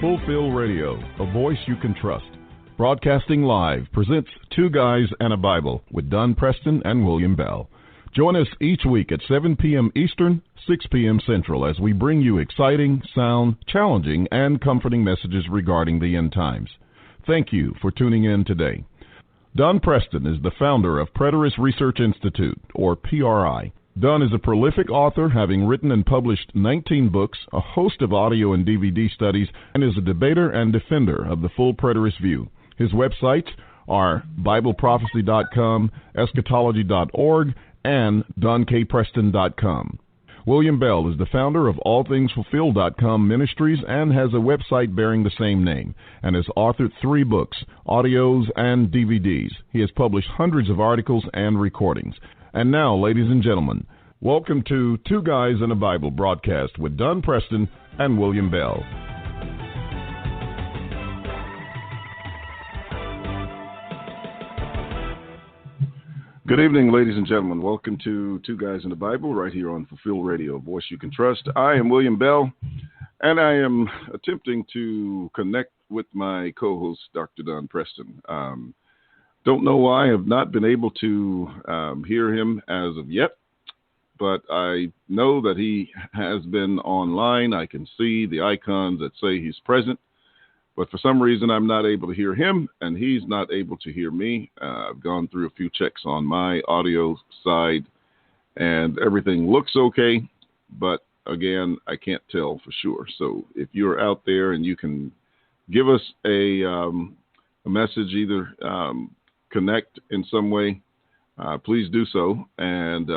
Fulfill Radio, a voice you can trust. Broadcasting live presents Two Guys and a Bible with Don Preston and William Bell. Join us each week at 7 p.m. Eastern, 6 p.m. Central as we bring you exciting, sound, challenging, and comforting messages regarding the end times. Thank you for tuning in today. Don Preston is the founder of Preterist Research Institute, or PRI. Don is a prolific author, having written and published 19 books, a host of audio and DVD studies, and is a debater and defender of the full preterist view. His websites are BibleProphecy.com, Eschatology.org, and DonKPreston.com. William Bell is the founder of AllThingsFulfilled.com Ministries and has a website bearing the same name, and has authored 3 books, audios, and DVDs. He has published hundreds of articles and recordings. And now, ladies and gentlemen, welcome to Two Guys and a Bible broadcast with Don Preston and William Bell. Good evening, ladies and gentlemen. Welcome to Two Guys and a Bible right here on Fulfill Radio, a voice you can trust. I am William Bell, and I am attempting to connect with my co-host, Dr. Don Preston. Don't know why I have not been able to hear him as of yet, but I know that he has been online. I can see the icons that say he's present, but for some reason I'm not able to hear him, and he's not able to hear me. I've gone through a few checks on my audio side, and everything looks okay, but again, I can't tell for sure. So if you're out there and you can give us a message, either connect in some way, please do so, and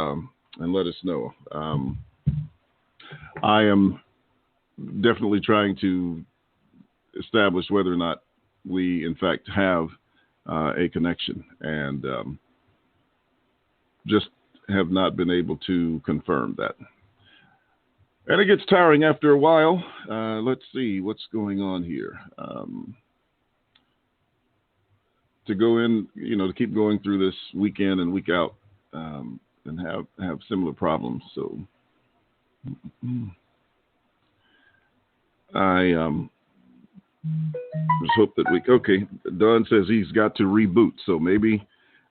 let us know. I am definitely trying to establish whether or not we in fact have a connection, and just have not been able to confirm that. And it gets tiring after a while. Let's see what's going on here. To go in, to keep going through this week in and week out, and have similar problems. So I just hope that okay, Don says he's got to reboot. So maybe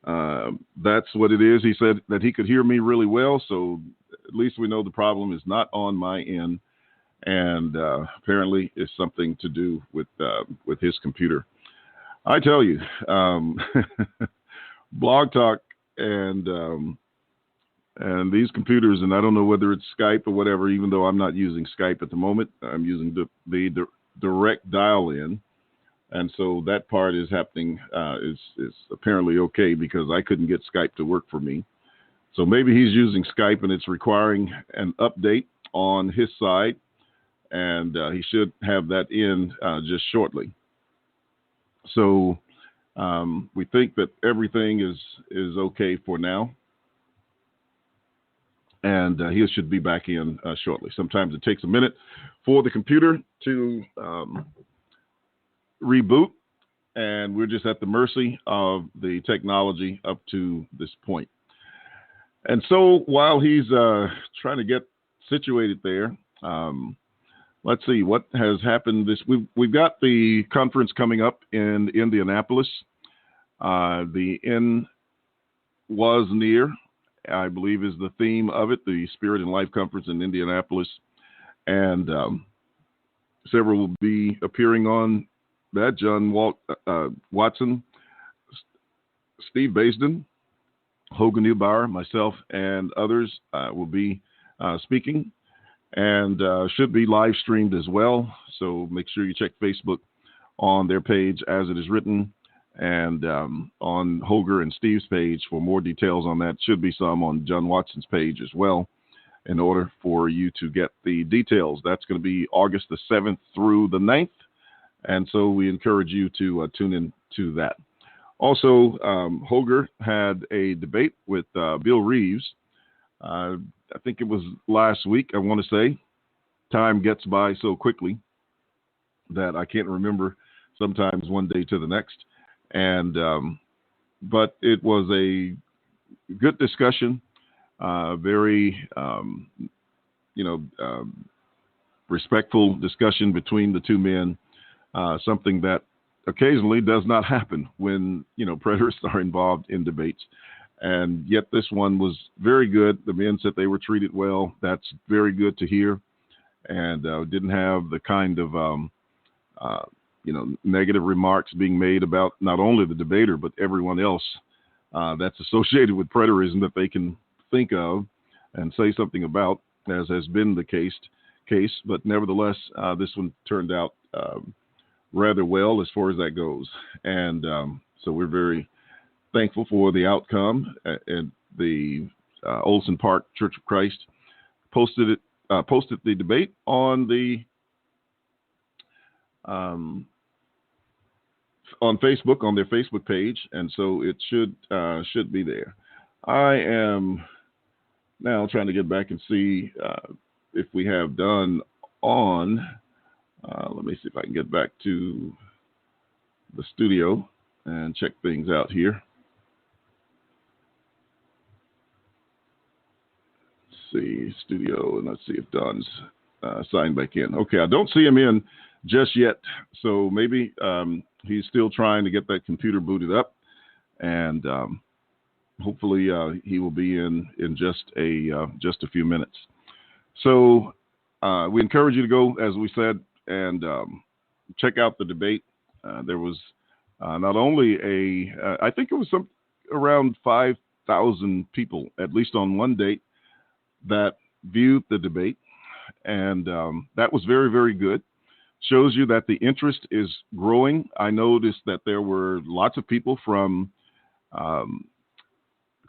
that's what it is. He said that he could hear me really well. So at least we know the problem is not on my end. And apparently it's something to do with his computer. I tell you, Blog Talk and these computers, and I don't know whether it's Skype or whatever, even though I'm not using Skype at the moment. I'm using the direct dial-in, and so that part is happening, is apparently okay, because I couldn't get Skype to work for me. So maybe he's using Skype and it's requiring an update on his side, and he should have that in just shortly. So we think that everything is okay for now, and he should be back in shortly. Sometimes it takes a minute for the computer to reboot, and we're just at the mercy of the technology up to this point. And so while he's trying to get situated there, let's see what has happened this week. We've got the conference coming up in Indianapolis. The end was near, I believe, is the theme of it, the Spirit and Life Conference in Indianapolis. And several will be appearing on that. John Watson, Steve Baisden, Hogan Neubauer, myself, and others will be speaking, and should be live streamed as well. So make sure you check Facebook on their page as it is written, and on Holger and Steve's page for more details on that. Should be some on John Watson's page as well, in order for you to get the details. That's going to be August the 7th through the 9th, and so we encourage you to tune in to that. Also, Holger had a debate with Bill Reeves. I think it was last week, I want to say. Time gets by so quickly that I can't remember sometimes one day to the next. And but it was a good discussion, very respectful discussion between the two men. something that occasionally does not happen when preterists are involved in debates. And yet this one was very good. The men said they were treated well. That's very good to hear, and didn't have the kind of negative remarks being made about not only the debater but everyone else that's associated with preterism that they can think of and say something about, as has been the case. But nevertheless, this one turned out rather well as far as that goes. And so we're very thankful for the outcome. And the Olson Park Church of Christ posted the debate on on Facebook, on their Facebook page, and so it should be there. I am now trying to get back and see if we have done on. Let me see if I can get back to the studio and check things out here. Let's see, studio, and let's see if Don's signed back in. Okay, I don't see him in just yet, so maybe he's still trying to get that computer booted up, and hopefully he will be in just a few minutes. So we encourage you to go, as we said, and check out the debate. There was not only I think it was around 5,000 people, at least on one date, that viewed the debate, and that was very, very good. Shows you that the interest is growing. I noticed that there were lots of people from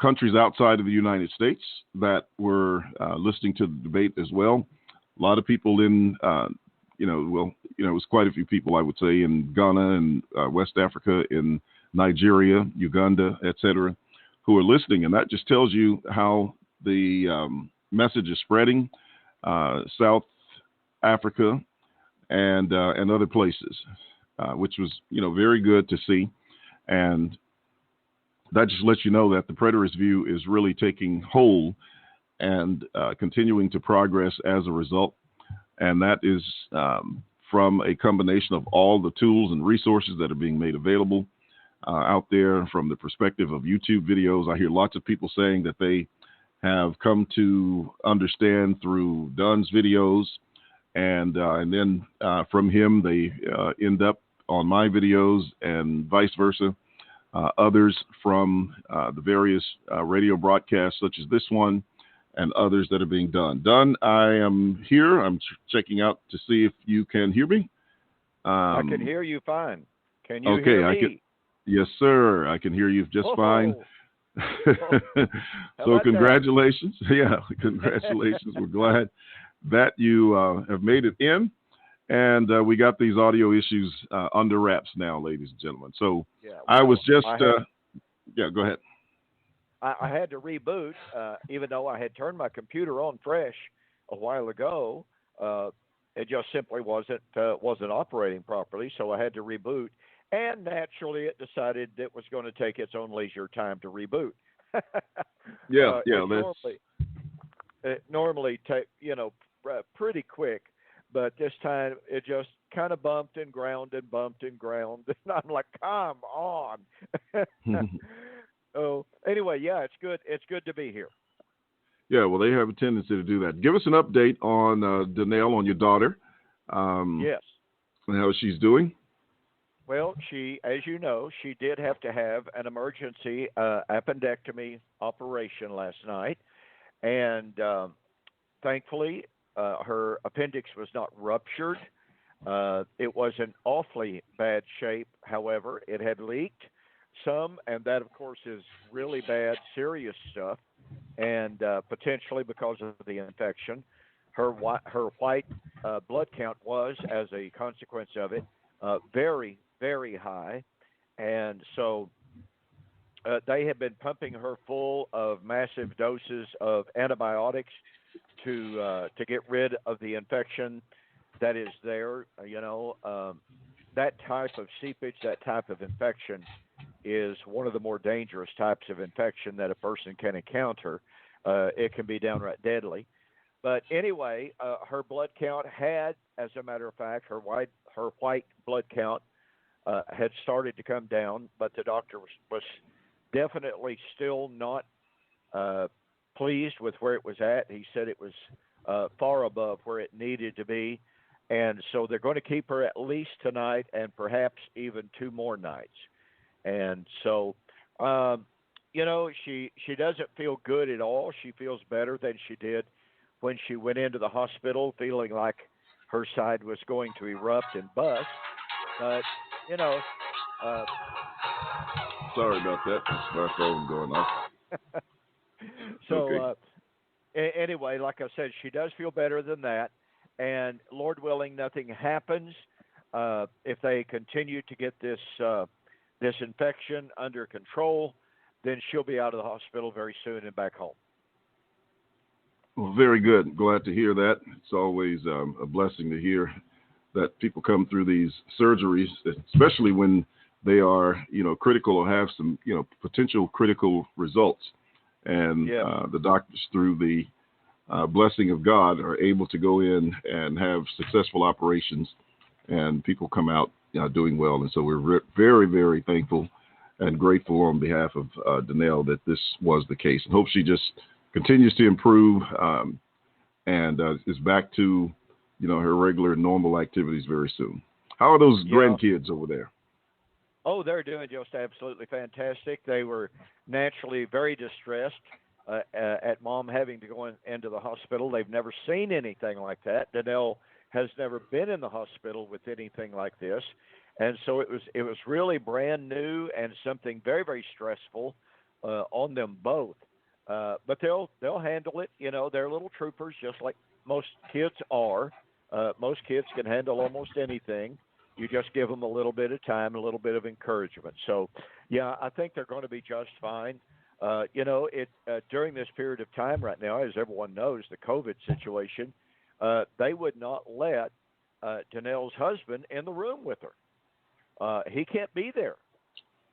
countries outside of the United States that were listening to the debate as well. A lot of people in, it was quite a few people, I would say, in Ghana and West Africa, in Nigeria, Uganda, etc., who are listening. And that just tells you how the message is spreading. South Africa and other places, which was very good to see, and that just lets you know that the preterist view is really taking hold and continuing to progress as a result, and that is from a combination of all the tools and resources that are being made available out there. From the perspective of YouTube videos, I hear lots of people saying that they have come to understand through Dunn's videos. And then from him, they end up on my videos, and vice versa. Others from the various radio broadcasts, such as this one, and others that are being done. Dunn, I am here. I'm checking out to see if you can hear me. I can hear you fine. Can you hear me? Yes, sir. I can hear you just fine. So congratulations. Yeah, congratulations. We're glad that you have made it in, and we got these audio issues under wraps now, ladies and gentlemen. So I was just, go ahead. I had to reboot, even though I had turned my computer on fresh a while ago. It just simply wasn't operating properly, so I had to reboot. And naturally, it decided it was going to take its own leisure time to reboot. It normally takes pretty quick, but this time it just kind of bumped and ground, and I'm like, come on. Oh, anyway, it's good. It's good to be here. Yeah, well, they have a tendency to do that. Give us an update on Danelle, on your daughter. Yes. And how she's doing. Well, she, as you know, she did have to have an emergency appendectomy operation last night, and thankfully, her appendix was not ruptured. It was in awfully bad shape. However, it had leaked some, and that, of course, is really bad, serious stuff. And potentially because of the infection, her white blood count was, as a consequence of it, very, very high. And so they have been pumping her full of massive doses of antibiotics to get rid of the infection that is there. That type of seepage, that type of infection is one of the more dangerous types of infection that a person can encounter. It can be downright deadly. But anyway, her blood count had, as a matter of fact, her her white blood count had started to come down, but the doctor was definitely still not pleased with where it was at. He said it was far above where it needed to be. And so they're going to keep her at least tonight and perhaps even 2 more nights. And so, she doesn't feel good at all. She feels better than she did when she went into the hospital, feeling like her side was going to erupt and bust. But, you know, uh, Sorry about that. That's my phone going off. so Okay. anyway, like I said, she does feel better than that. And Lord willing, nothing happens. If they continue to get this infection under control, then she'll be out of the hospital very soon and back home. Well, very good. Glad to hear that. It's always a blessing to hear that people come through these surgeries, especially when they are, critical or have some, potential critical results. And Yes. The doctors, through the blessing of God, are able to go in and have successful operations, and people come out doing well. And so we're very, very thankful and grateful on behalf of Danelle that this was the case, and hope she just continues to improve and is back to, her regular normal activities very soon. How are those Yeah. grandkids over there? Oh, they're doing just absolutely fantastic. They were naturally very distressed at mom having to go into the hospital. They've never seen anything like that. Danelle has never been in the hospital with anything like this, and so it was really brand new and something very, very stressful on them both. But they'll handle it. They're little troopers, just like most kids are. Most kids can handle almost anything. You just give them a little bit of time, a little bit of encouragement. So, yeah, I think they're going to be just fine. During this period of time right now, as everyone knows, the COVID situation, they would not let Danelle's husband in the room with her. He can't be there.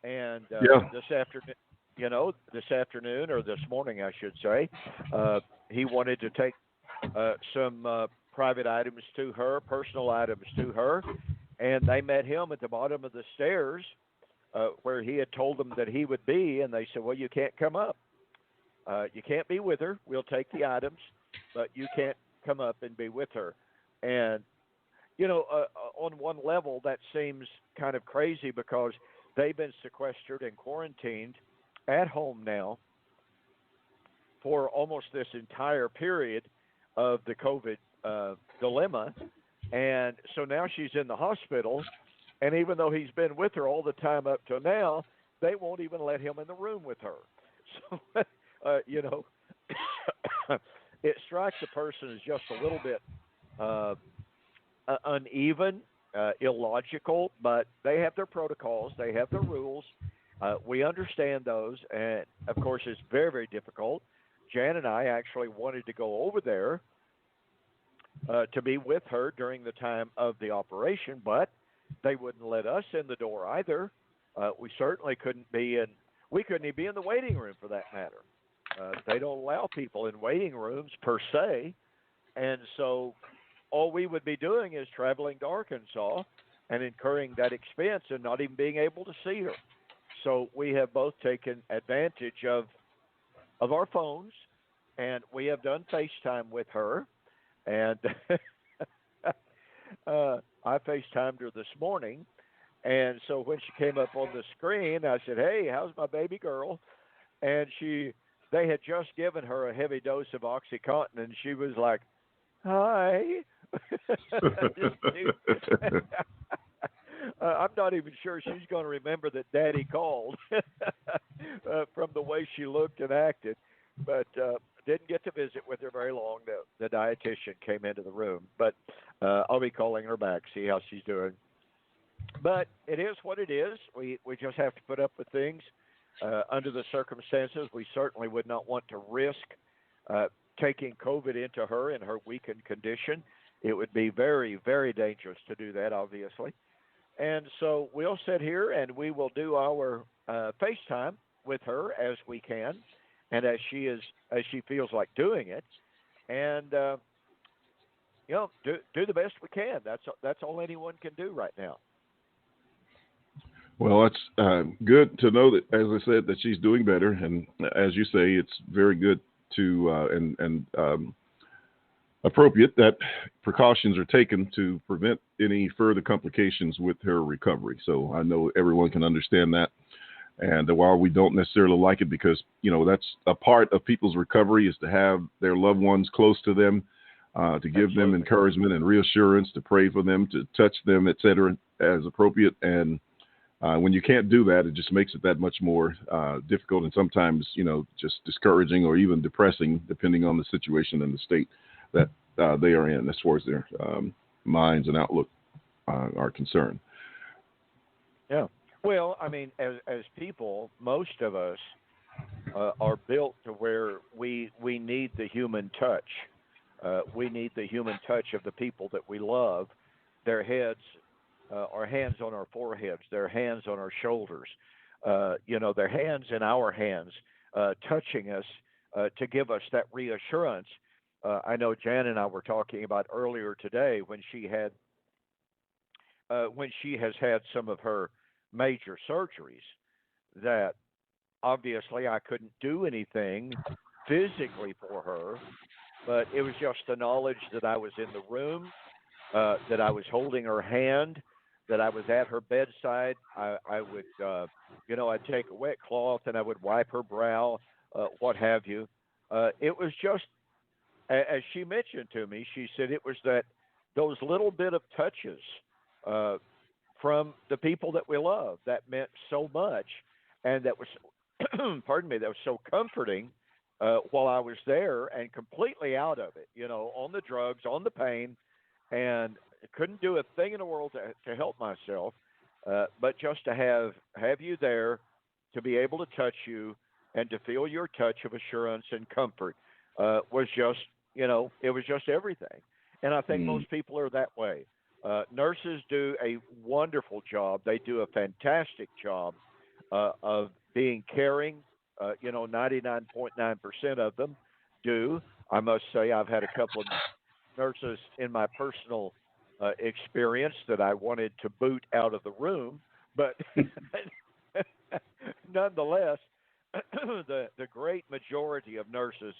And Yeah. this afternoon or this morning, I should say, he wanted to take some private items to her, personal items to her, and they met him at the bottom of the stairs where he had told them that he would be, and they said, well, you can't come up. You can't be with her. We'll take the items, but you can't come up and be with her. And, on one level, that seems kind of crazy because they've been sequestered and quarantined at home now for almost this entire period of the COVID dilemma. And so now she's in the hospital, and even though he's been with her all the time up to now, they won't even let him in the room with her. So, it strikes a person as just a little bit uneven, illogical, but they have their protocols, they have their rules. We understand those, and of course, it's very, very difficult. Jan and I actually wanted to go over there to be with her during the time of the operation, but they wouldn't let us in the door either. We certainly couldn't be in. We couldn't even be in the waiting room for that matter. They don't allow people in waiting rooms per se, and so all we would be doing is traveling to Arkansas and incurring that expense and not even being able to see her. So we have both taken advantage of our phones, and we have done FaceTime with her. And I FaceTimed her this morning, and so when she came up on the screen, I said, "Hey, how's my baby girl?" And they had just given her a heavy dose of OxyContin, and she was like, "Hi." I'm not even sure she's going to remember that Daddy called from the way she looked and acted, but didn't get to visit with her very long. The dietitian came into the room, but I'll be calling her back, see how she's doing. But it is what it is. We just have to put up with things under the circumstances. We certainly would not want to risk taking COVID into her in her weakened condition. It would be very, very dangerous to do that, obviously. And so we'll sit here and we will do our FaceTime with her as we can, and as she feels like doing it. And do the best we can. That's all anyone can do right now. Well, it's good to know that, as I said, that she's doing better, and as you say, it's very good to and appropriate that precautions are taken to prevent any further complications with her recovery. So I know everyone can understand that. And while we don't necessarily like it, because that's a part of people's recovery, is to have their loved ones close to them, to give them Absolutely. encouragement and reassurance, to pray for them, to touch them, etc., as appropriate. And when you can't do that, it just makes it that much more difficult, and sometimes just discouraging or even depressing, depending on the situation and the state that they are in, as far as their minds and outlook are concerned. Yeah. Well, I mean, as people, most of us are built to where we need the human touch. We need the human touch of the people that we love. Their heads, our hands on our foreheads, their hands on our shoulders. Their hands in our hands, touching us to give us that reassurance. I know Jan and I were talking about earlier today when she has had some of her major surgeries, that obviously I couldn't do anything physically for her, but it was just the knowledge that I was in the room, that I was holding her hand, that I was at her bedside. I would, I'd take a wet cloth and I would wipe her brow, what have you. It was just, as she mentioned to me, she said it was that those little bit of touches uh, from the people that we love that meant so much, and that was, pardon me, that was so comforting while I was there and completely out of it, on the drugs, on the pain, and couldn't do a thing in the world to help myself, but just to have you there, to be able to touch you and to feel your touch of assurance and comfort was just, it was just everything. And I think Mm. most people are that way. Nurses do a wonderful job. They do a fantastic job of being caring. 99.9% of them do. I must say, I've had a couple of nurses in my personal experience that I wanted to boot out of the room, but nonetheless, the great majority of nurses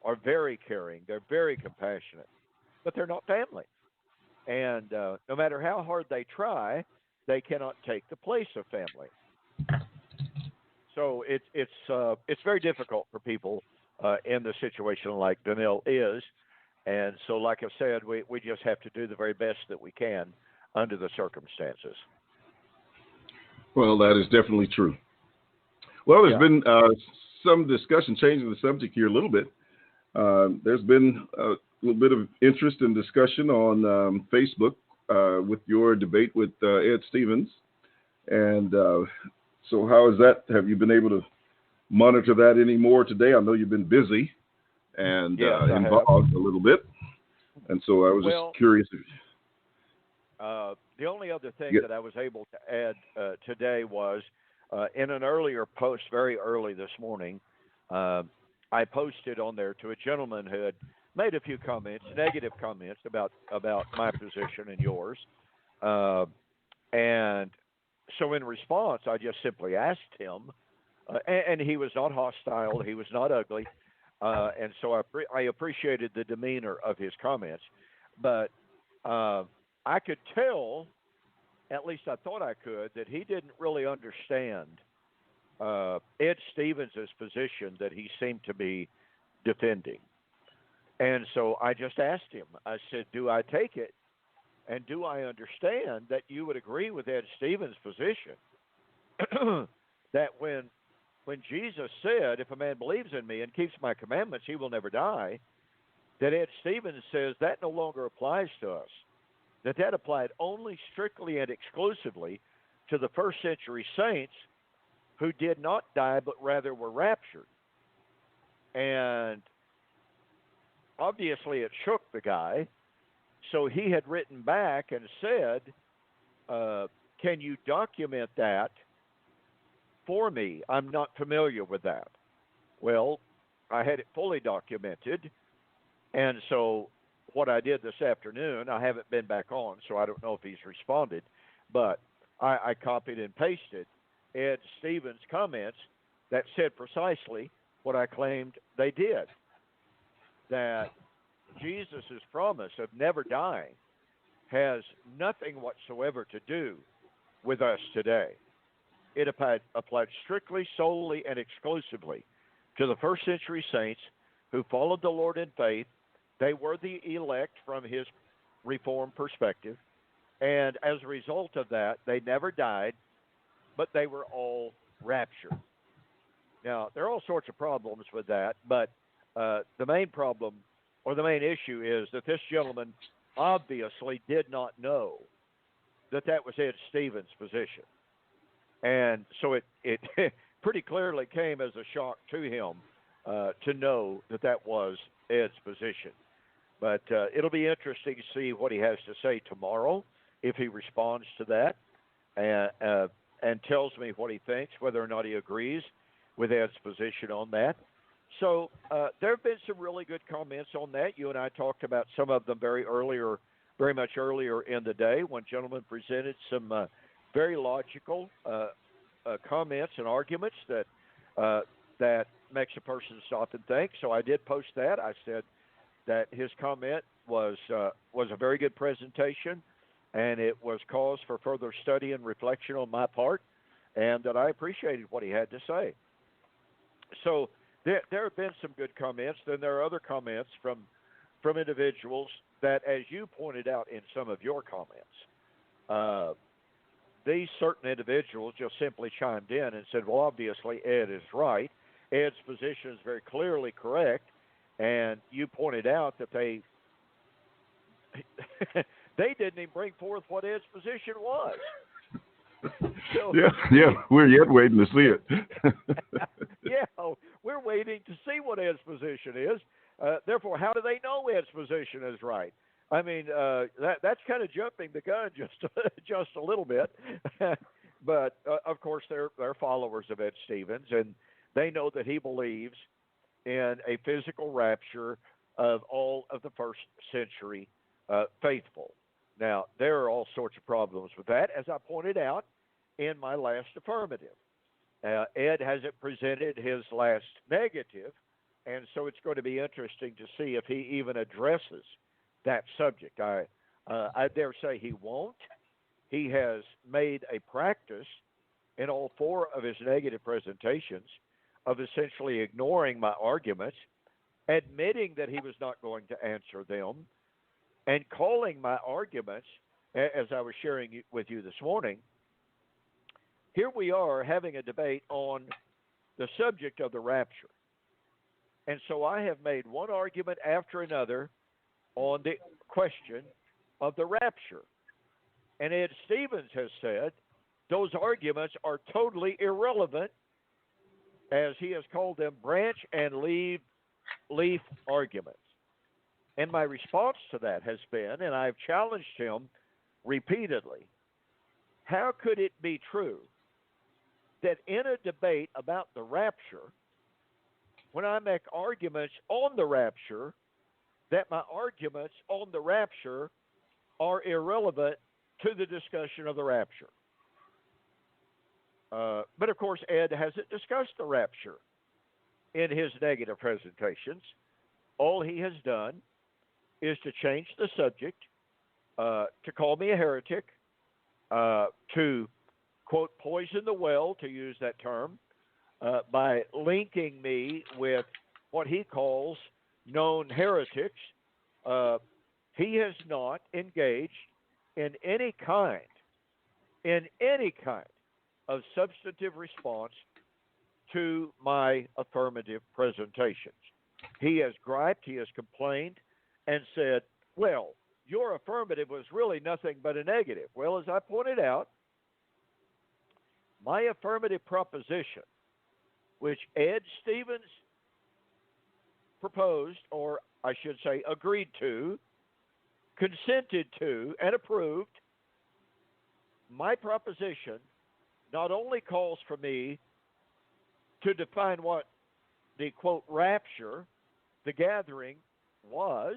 are very caring. They're very compassionate, but they're not family. And no matter how hard they try, they cannot take the place of family. So it's very difficult for people in the situation like Danelle is, and so like I said, we just have to do the very best that we can under the circumstances. Well, that is definitely true. Well, there's Yeah. been some discussion, changing the subject here a little bit. There's been a little bit of interest and discussion on Facebook with your debate with Ed Stevens. And so, how is that? Have you been able to monitor that anymore today? I know you've been busy and Yes, I have. involved a little bit. And so, I was just Well, curious if the only other thing you that I was able to add today was in an earlier post, very early this morning, uh, I posted on there to a gentleman who had made a few comments, negative comments about my position and yours, uh, and so in response, I just simply asked him, and he was not hostile, he was not ugly, and so I appreciated the demeanor of his comments, but uh, I could tell, at least I thought I could, that he didn't really understand Ed Stevens's position that he seemed to be defending. And so I just asked him, I said, do I take it? And do I understand that you would agree with Ed Stevens' position that when Jesus said, if a man believes in me and keeps my commandments, he will never die, that Ed Stevens says that no longer applies to us, that applied only strictly and exclusively to the first century saints who did not die but rather were raptured. And obviously it shook the guy. So he had written back and said, can you document that for me? I'm not familiar with that. Well, I had it fully documented. And so what I did this afternoon. I haven't been back on, so I don't know if he's responded, but I copied and pasted Ed Stevens' comments that said precisely what I claimed they did, that Jesus' promise of never dying has nothing whatsoever to do with us today. It applied strictly, solely, and exclusively to the first century saints who followed the Lord in faith. They were the elect from his Reformed perspective. And as a result of that, they never died, but they were all raptured. Now, there are all sorts of problems with that, but the main problem or the main issue is that this gentleman obviously did not know that that was Ed Stevens' position. And so it pretty clearly came as a shock to him to know that that was Ed's position. But it'll be interesting to see what he has to say tomorrow, if he responds to that and tells me what he thinks, whether or not he agrees with Ed's position on that. So there have been some really good comments on that. You and I talked about some of them very much earlier in the day, when gentlemen presented some very logical comments and arguments that makes a person stop and think. So I did post that. I said that his comment was a very good presentation, and it was cause for further study and reflection on my part, and that I appreciated what he had to say. So there have been some good comments. Then there are other comments from individuals that, as you pointed out in some of your comments, these certain individuals just simply chimed in and said, well, obviously Ed is right. Ed's position is very clearly correct. And you pointed out that they didn't even bring forth what Ed's position was. So, yeah, we're yet waiting to see it. Yeah, we're waiting to see what Ed's position is. Therefore, how do they know Ed's position is right? I mean, that's kind of jumping the gun just a little bit. But of course, they're followers of Ed Stevens, and they know that he believes in a physical rapture of all of the first century faithful. Now, there are all sorts of problems with that, as I pointed out in my last affirmative. Ed hasn't presented his last negative, and so it's going to be interesting to see if he even addresses that subject. I dare say he won't. He has made a practice in all four of his negative presentations of essentially ignoring my arguments, admitting that he was not going to answer them, and calling my arguments, as I was sharing with you this morning. Here we are having a debate on the subject of the rapture. And so I have made one argument after another on the question of the rapture. And Ed Stevens has said those arguments are totally irrelevant, as he has called them branch and leaf arguments. And my response to that has been, and I've challenged him repeatedly, how could it be true that in a debate about the rapture, when I make arguments on the rapture, that my arguments on the rapture are irrelevant to the discussion of the rapture? But of course, Ed hasn't discussed the rapture in his negative presentations. All he has done is to change the subject, to call me a heretic, to, quote, poison the well, to use that term, by linking me with what he calls known heretics. He has not engaged in any kind of substantive response to my affirmative presentations. He has griped, he has complained, and said, well, your affirmative was really nothing but a negative. Well, as I pointed out, my affirmative proposition, which Ed Stevens proposed, or I should say agreed to, consented to, and approved, my proposition not only calls for me to define what the, quote, rapture, the gathering, was,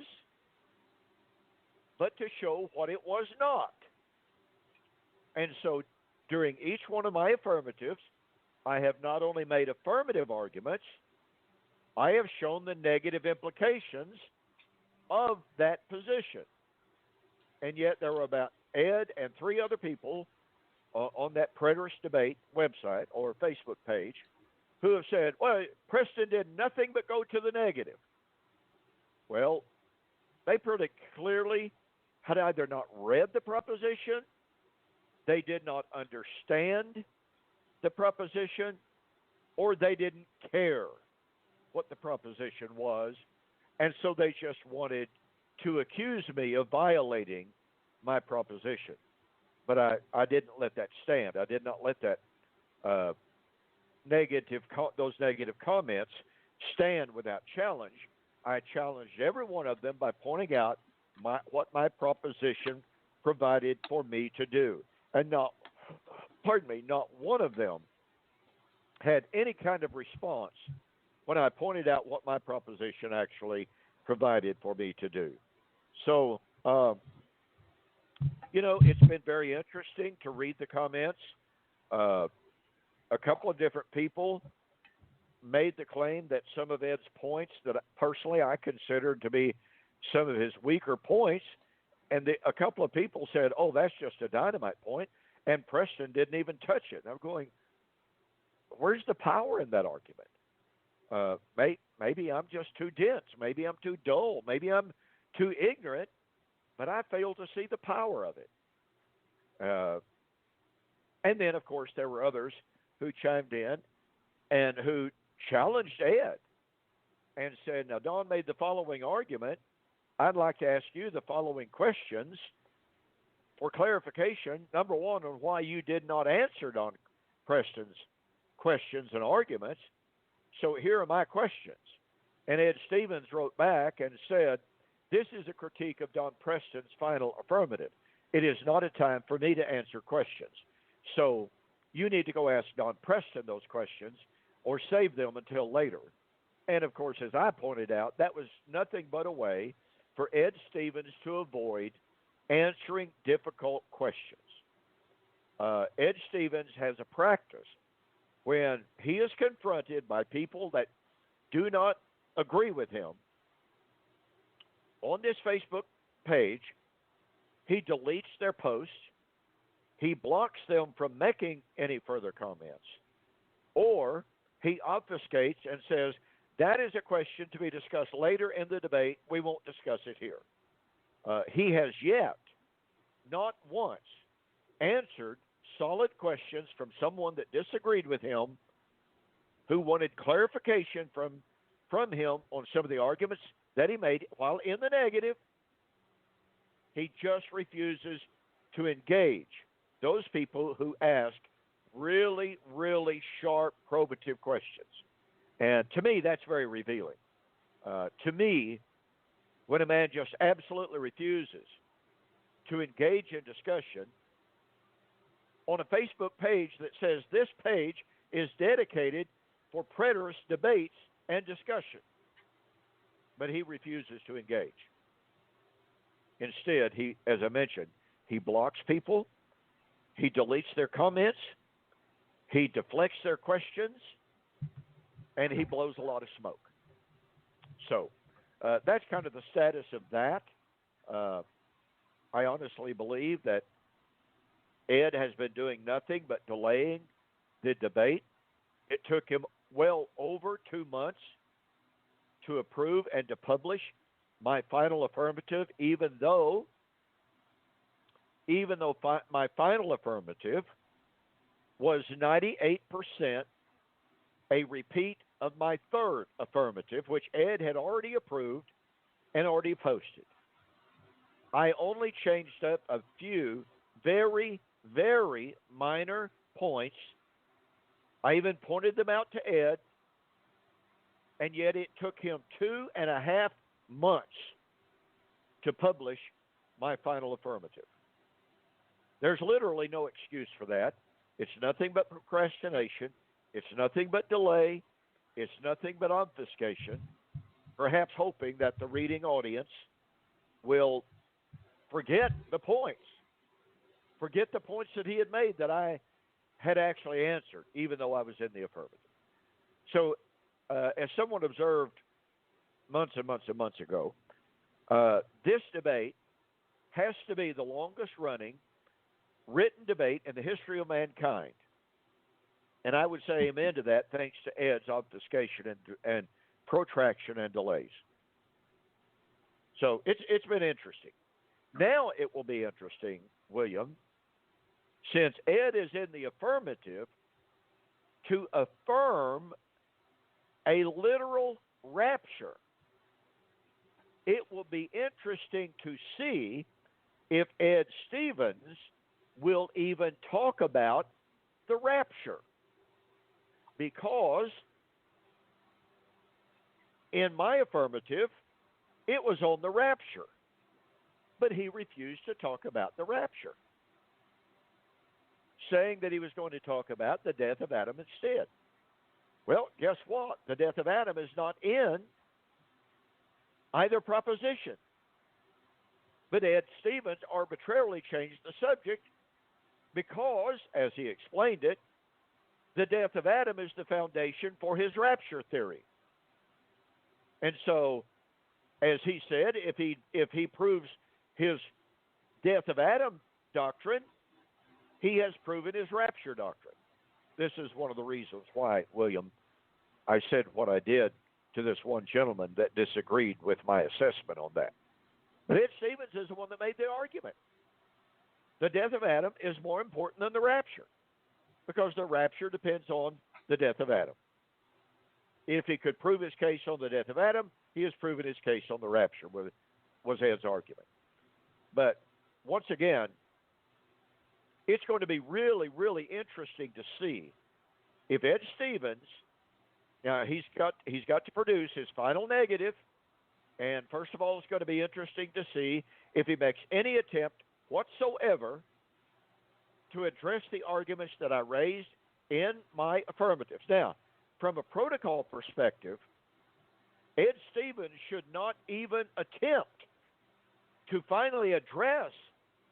but to show what it was not. And so during each one of my affirmatives, I have not only made affirmative arguments, I have shown the negative implications of that position. And yet there were about Ed and three other people on that preterist debate website or Facebook page who have said, well, Preston did nothing but go to the negative. Well, they pretty clearly had either not read the proposition, they did not understand the proposition, or they didn't care what the proposition was, and so they just wanted to accuse me of violating my proposition. But I didn't let that stand. I did not let that those negative comments stand without challenge. I challenged every one of them by pointing out what my proposition provided for me to do, and not one of them had any kind of response when I pointed out what my proposition actually provided for me to do. So, it's been very interesting to read the comments. A couple of different people made the claim that some of Ed's points that personally I considered to be some of his weaker points, and a couple of people said, oh, that's just a dynamite point, and Preston didn't even touch it. And I'm going, where's the power in that argument? Maybe I'm just too dense. Maybe I'm too dull. Maybe I'm too ignorant, but I fail to see the power of it. And then, of course, there were others who chimed in and who challenged Ed and said, now, Don made the following argument. I'd like to ask you the following questions for clarification. Number one, on why you did not answer Don Preston's questions and arguments. So here are my questions. And Ed Stevens wrote back and said, this is a critique of Don Preston's final affirmative. It is not a time for me to answer questions. So you need to go ask Don Preston those questions or save them until later. And, of course, as I pointed out, that was nothing but a way for Ed Stevens to avoid answering difficult questions. Ed Stevens has a practice when he is confronted by people that do not agree with him. On this Facebook page, he deletes their posts, he blocks them from making any further comments, or he obfuscates and says, that is a question to be discussed later in the debate. We won't discuss it here. He has yet, not once, answered solid questions from someone that disagreed with him, who wanted clarification from him on some of the arguments that he made while in the negative. He just refuses to engage those people who ask really, really sharp, probative questions. And to me, that's very revealing. To me, when a man just absolutely refuses to engage in discussion on a Facebook page that says this page is dedicated for preterist debates and discussion, but he refuses to engage. Instead, he, as I mentioned, he blocks people, he deletes their comments, he deflects their questions, and he blows a lot of smoke. So that's kind of the status of that. I honestly believe that Ed has been doing nothing but delaying the debate. It took him well over 2 months to approve and to publish my final affirmative, even though my final affirmative was 98% a repeat of my third affirmative, which Ed had already approved and already posted. I only changed up a few very, very minor points. I even pointed them out to Ed, and yet it took him 2.5 months to publish my final affirmative. There's literally no excuse for that. It's nothing but procrastination. It's nothing but delay. It's nothing but obfuscation, perhaps hoping that the reading audience will forget the points. Forget the points that he had made that I had actually answered, even though I was in the affirmative. So, as someone observed months and months and months ago, this debate has to be the longest running written debate in the history of mankind. And I would say amen to that, thanks to Ed's obfuscation and protraction and delays. So it's been interesting. Now it will be interesting, William, since Ed is in the affirmative, to affirm a literal rapture. It will be interesting to see if Ed Stevens will even talk about the rapture. Because in my affirmative, it was on the rapture. But he refused to talk about the rapture, saying that he was going to talk about the death of Adam instead. Well, guess what? The death of Adam is not in either proposition. But Ed Stevens arbitrarily changed the subject because, as he explained it, the death of Adam is the foundation for his rapture theory. And so, as he said, if he proves his death of Adam doctrine, he has proven his rapture doctrine. This is one of the reasons why, William, I said what I did to this one gentleman that disagreed with my assessment on that. But Ed Stevens is the one that made the argument. The death of Adam is more important than the rapture, because the rapture depends on the death of Adam. If he could prove his case on the death of Adam, he has proven his case on the rapture, was Ed's argument. But once again, it's going to be really, really interesting to see if Ed Stevens, now he's got to produce his final negative, and first of all, it's going to be interesting to see if he makes any attempt whatsoever to address the arguments that I raised in my affirmatives. Now, from a protocol perspective, Ed Stevens should not even attempt to finally address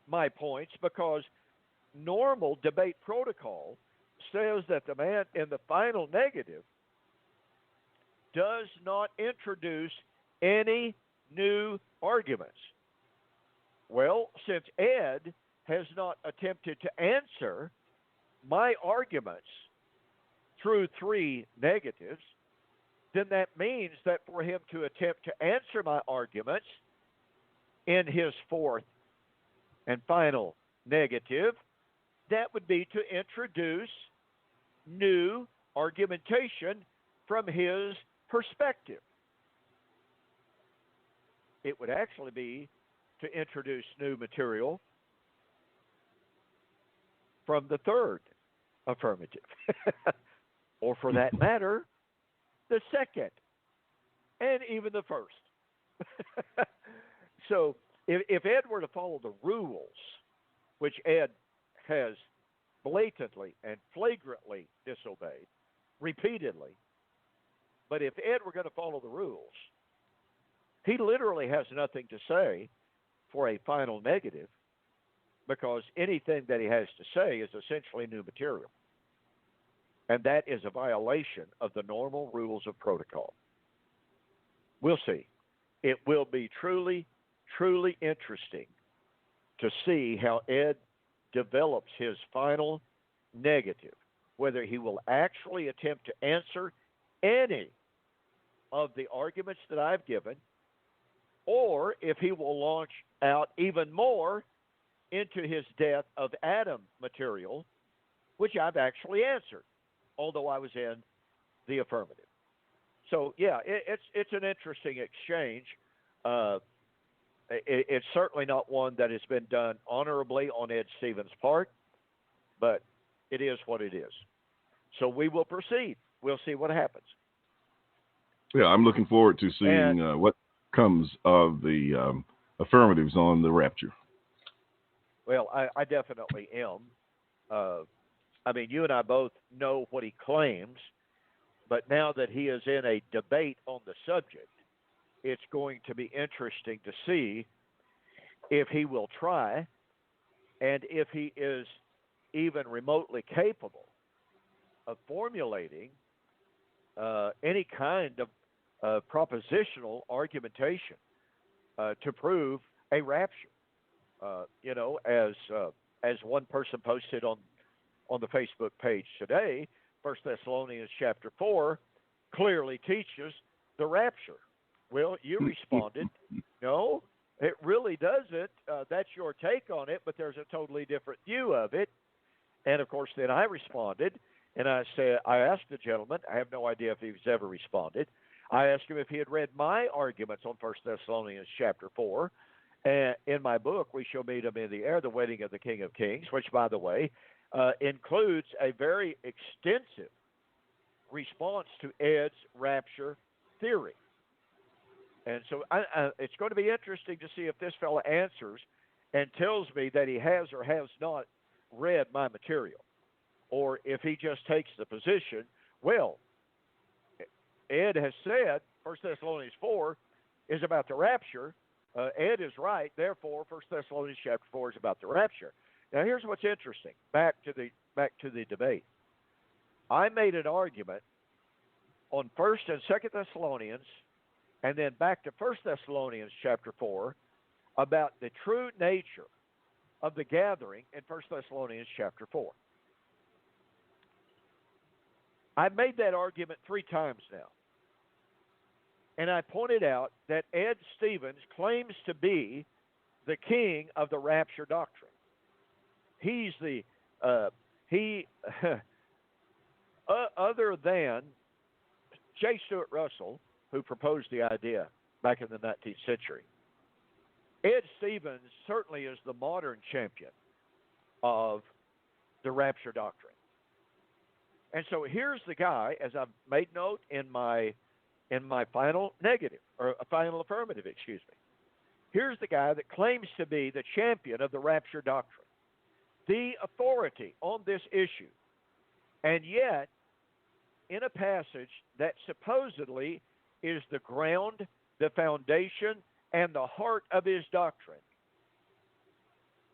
my points, because normal debate protocol says that the man in the final negative does not introduce any new arguments. Well, since Ed has not attempted to answer my arguments through 3 negatives, then that means that for him to attempt to answer my arguments in his 4th and final negative, that would be to introduce new argumentation from his perspective. It would actually be to introduce new material from the 3rd affirmative, or for that matter, the 2nd, and even the 1st. So if Ed were to follow the rules, which Ed has blatantly and flagrantly disobeyed repeatedly, but if Ed were going to follow the rules, he literally has nothing to say for a final negative, because anything that he has to say is essentially new material. And that is a violation of the normal rules of protocol. We'll see. It will be truly, truly interesting to see how Ed develops his final negative, whether he will actually attempt to answer any of the arguments that I've given, or if he will launch out even more into his death of Adam material, which I've actually answered, although I was in the affirmative. So, yeah, it's an interesting exchange. It's certainly not one that has been done honorably on Ed Stevens' part, but it is what it is. So we will proceed. We'll see what happens. Yeah, I'm looking forward to seeing what comes of the affirmatives on the rapture. Well, I definitely am. I mean, you and I both know what he claims, but now that he is in a debate on the subject, it's going to be interesting to see if he will try, and if he is even remotely capable of formulating any kind of propositional argumentation to prove a rapture. As one person posted on the Facebook page today, First Thessalonians chapter 4 clearly teaches the rapture. Well, you responded, no, it really doesn't. That's your take on it, but there's a totally different view of it. And of course, then I responded, and I asked the gentleman, I have no idea if he's ever responded. I asked him if he had read my arguments on First Thessalonians chapter 4. And in my book, We Shall Meet Him in the Air, The Wedding of the King of Kings, which, by the way, includes a very extensive response to Ed's rapture theory. And so it's going to be interesting to see if this fellow answers and tells me that he has or has not read my material, or if he just takes the position, well, Ed has said 1 Thessalonians 4 is about the rapture. Ed is right. Therefore, 1 Thessalonians chapter 4 is about the rapture. Now, here's what's interesting. Back to the debate. I made an argument on 1 and 2 Thessalonians, and then back to 1 Thessalonians chapter 4 about the true nature of the gathering in 1 Thessalonians chapter 4. I've made that argument 3 times now. And I pointed out that Ed Stevens claims to be the king of the rapture doctrine. He's the other than J. Stuart Russell, who proposed the idea back in the 19th century. Ed Stevens certainly is the modern champion of the rapture doctrine. And so here's the guy, as I've made note in my final negative, or a final affirmative, excuse me. Here's the guy that claims to be the champion of the rapture doctrine, the authority on this issue, and yet in a passage that supposedly is the ground, the foundation, and the heart of his doctrine,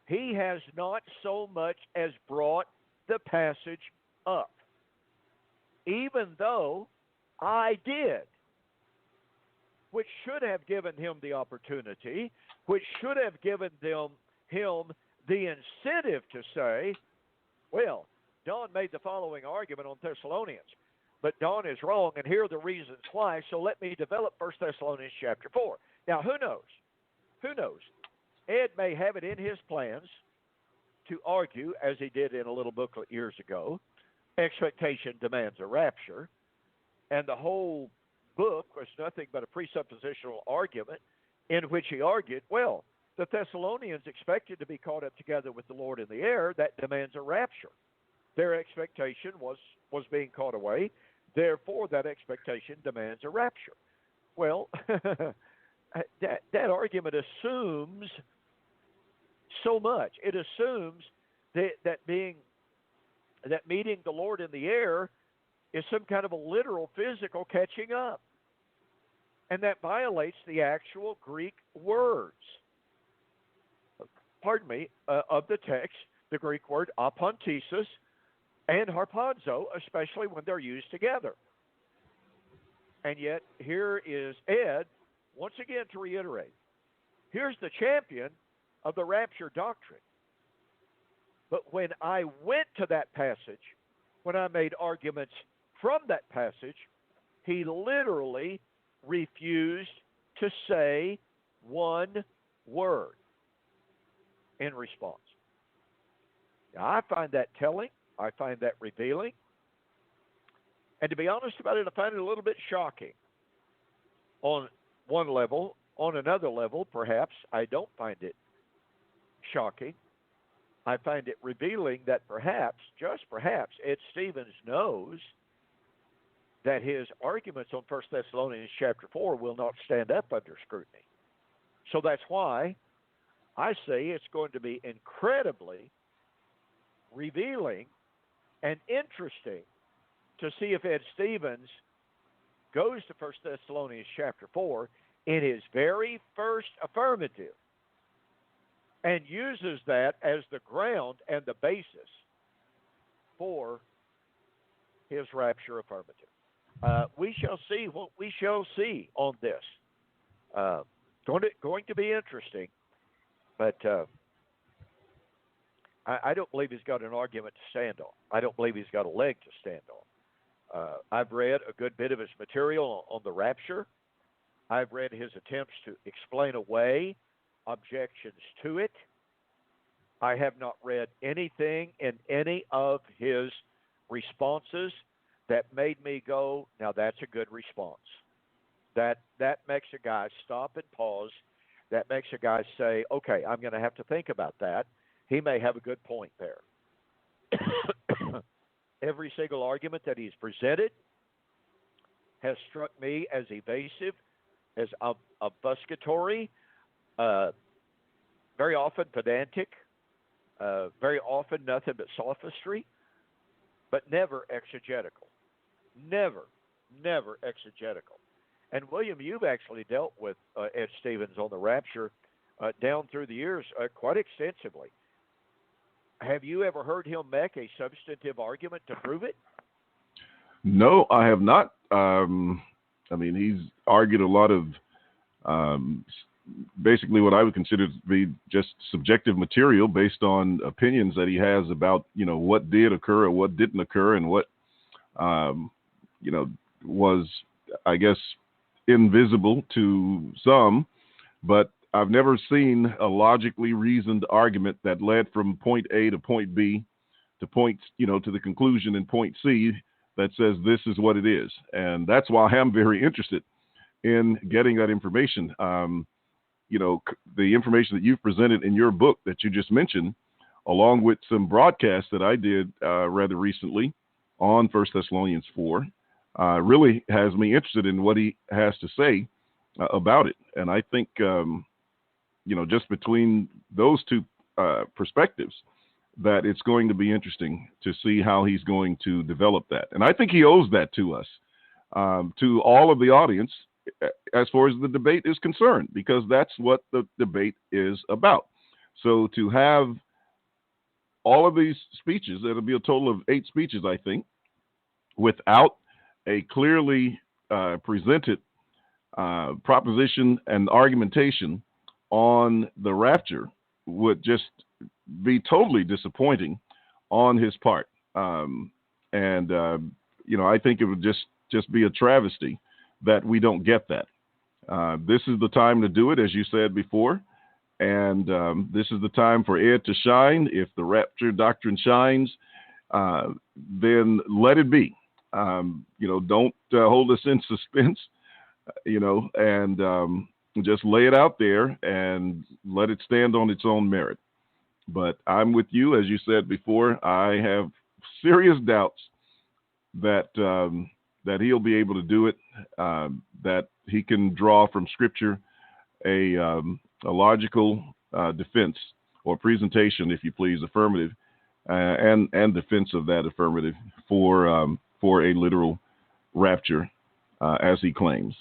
he has not so much as brought the passage up, even though I did, which should have given him the opportunity, which should have given him the incentive to say, well, Don made the following argument on Thessalonians, but Don is wrong, and here are the reasons why, so let me develop 1 Thessalonians chapter 4. Now, who knows? Who knows? Ed may have it in his plans to argue, as he did in a little booklet years ago, expectation demands a rapture, and the whole book was nothing but a presuppositional argument in which he argued, well, the Thessalonians expected to be caught up together with the Lord in the air. That demands a rapture. Their expectation was being caught away. Therefore, that expectation demands a rapture. Well, that argument assumes so much. It assumes that meeting the Lord in the air is some kind of a literal physical catching up. And that violates the actual Greek words, of the text, the Greek word apontesis and harpazo, especially when they're used together. And yet, here is Ed, once again to reiterate, here's the champion of the rapture doctrine. But when I went to that passage, when I made arguments from that passage, he literally refused to say one word in response. Now, I find that telling. I find that revealing. And to be honest about it, I find it a little bit shocking on one level. On another level, perhaps, I don't find it shocking. I find it revealing that perhaps, just perhaps, Ed Stevens knows that his arguments on 1 Thessalonians chapter 4 will not stand up under scrutiny. So that's why I say it's going to be incredibly revealing and interesting to see if Ed Stevens goes to 1 Thessalonians chapter 4 in his very first affirmative and uses that as the ground and the basis for his rapture affirmative. We shall see what we shall see on this. Uh, going to be interesting, but I don't believe he's got an argument to stand on. I don't believe he's got a leg to stand on. I've read a good bit of his material on the rapture. I've read his attempts to explain away objections to it. I have not read anything in any of his responses that made me go, now that's a good response. That makes a guy stop and pause. That makes a guy say, okay, I'm going to have to think about that. He may have a good point there. Every single argument that he's presented has struck me as evasive, as obfuscatory, very often pedantic, very often nothing but sophistry, but never exegetical. Never exegetical. And William, you've actually dealt with Ed Stevens on the rapture down through the years quite extensively. Have you ever heard him make a substantive argument to prove it? No, I have not. He's argued a lot of basically what I would consider to be just subjective material based on opinions that he has about, what did occur or what didn't occur and what, was, I guess, invisible to some, but I've never seen a logically reasoned argument that led from point A to point B to point, to the conclusion in point C that says this is what it is. And that's why I'm very interested in getting that information. The information that you've presented in your book that you just mentioned, along with some broadcasts that I did rather recently on 1 Thessalonians 4, really has me interested in what he has to say about it. And I think, just between those two perspectives, that it's going to be interesting to see how he's going to develop that. And I think he owes that to us, to all of the audience, as far as the debate is concerned, because that's what the debate is about. So to have all of these speeches, it'll be a total of 8 speeches, I think, without a clearly presented proposition and argumentation on the rapture would just be totally disappointing on his part. I think it would just be a travesty that we don't get that. This is the time to do it, as you said before, and this is the time for Ed to shine. If the rapture doctrine shines, then let it be. Don't hold us in suspense, and just lay it out there and let it stand on its own merit. But I'm with you, as you said before. I have serious doubts that he'll be able to do it, that he can draw from Scripture a logical defense or presentation, if you please, affirmative, and defense of that affirmative for a literal rapture, as he claims.